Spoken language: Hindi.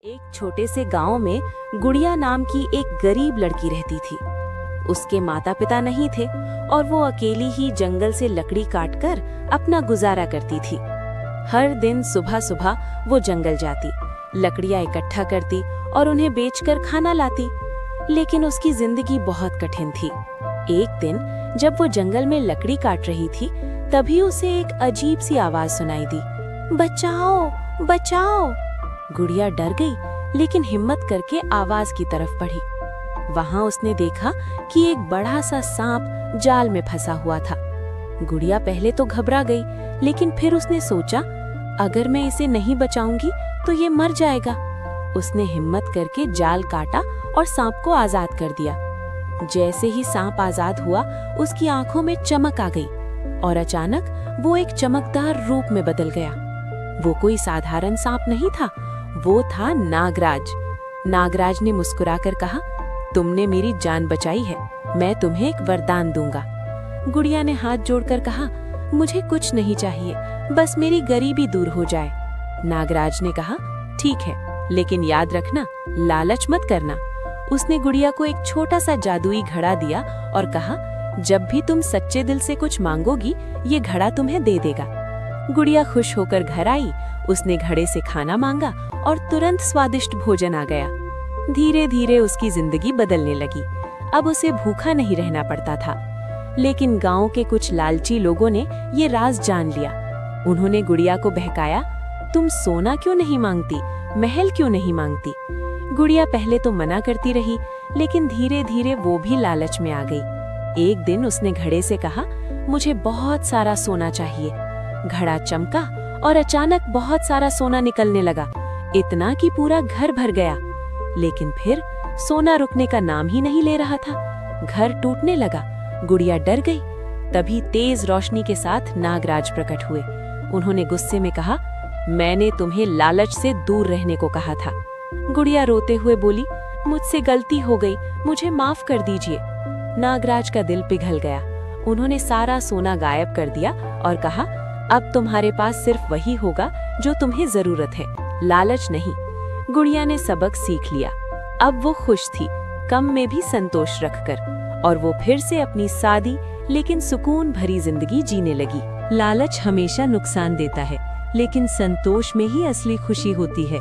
एक छोटे से गांव में गुड़िया नाम की एक गरीब लड़की रहती थी। उसके माता पिता नहीं थे और वो अकेली ही जंगल से लकड़ी काटकर अपना गुजारा करती थी। हर दिन सुबह सुबह वो जंगल जाती, लकड़ियां इकट्ठा करती और उन्हें बेचकर खाना लाती। लेकिन उसकी जिंदगी बहुत कठिन थी। एक दिन जब वो जंगल में लकड़ी काट रही थी, तभी उसे एक अजीब सी आवाज सुनाई दी, बचाओ बचाओ। गुड़िया डर गई, लेकिन हिम्मत करके आवाज की तरफ बढ़ी। वहां उसने देखा कि एक बड़ा सा सांप जाल में फंसा हुआ था। गुड़िया पहले तो घबरा गई, लेकिन फिर उसने सोचा, अगर मैं इसे नहीं बचाऊंगी तो ये मर जाएगा। उसने हिम्मत करके जाल काटा और सांप को आजाद कर दिया। जैसे ही सांप आजाद हुआ, उसकी आंखों में चमक आ गई और अचानक वो एक चमकदार रूप में बदल गया। वो कोई साधारण सांप नहीं था, वो था नागराज। नागराज ने मुस्कुराकर कहा, तुमने मेरी जान बचाई है, मैं तुम्हें एक वरदान दूंगा। गुड़िया ने हाथ जोड़कर कहा, मुझे कुछ नहीं चाहिए, बस मेरी गरीबी दूर हो जाए। नागराज ने कहा, ठीक है, लेकिन याद रखना, लालच मत करना। उसने गुड़िया को एक छोटा सा जादुई घड़ा दिया और कहा, जब भी तुम सच्चे दिल से कुछ मांगोगी, ये घड़ा तुम्हें दे देगा। गुड़िया खुश होकर घर आई। उसने घड़े से खाना मांगा और तुरंत स्वादिष्ट भोजन आ गया। धीरे धीरे उसकी जिंदगी बदलने लगी। अब उसे भूखा नहीं रहना पड़ता था। लेकिन गांव के कुछ लालची लोगों ने ये राज जान लिया। उन्होंने गुड़िया को बहकाया, तुम सोना क्यों नहीं मांगती, महल क्यों नहीं मांगती। गुड़िया पहले तो मना करती रही, लेकिन धीरे धीरे वो भी लालच में आ गई। एक दिन उसने घड़े से कहा, मुझे बहुत सारा सोना चाहिए। घड़ा चमका और अचानक बहुत सारा सोना निकलने लगा, इतना कि पूरा घर भर गया। लेकिन फिर सोना रुकने का नाम ही नहीं ले रहा था। घर टूटने लगा। गुड़िया डर गई। तभी तेज रोशनी के साथ नागराज प्रकट हुए। उन्होंने गुस्से में कहा, मैंने तुम्हें लालच से दूर रहने को कहा था। गुड़िया रोते हुए बोली, मुझसे गलती हो गई, मुझे माफ कर दीजिए। नागराज का दिल पिघल गया। उन्होंने सारा सोना गायब कर दिया और कहा, अब तुम्हारे पास सिर्फ वही होगा जो तुम्हें जरूरत है, लालच नहीं। गुड़िया ने सबक सीख लिया। अब वो खुश थी, कम में भी संतोष रखकर, और वो फिर से अपनी सादी लेकिन सुकून भरी जिंदगी जीने लगी। लालच हमेशा नुकसान देता है, लेकिन संतोष में ही असली खुशी होती है।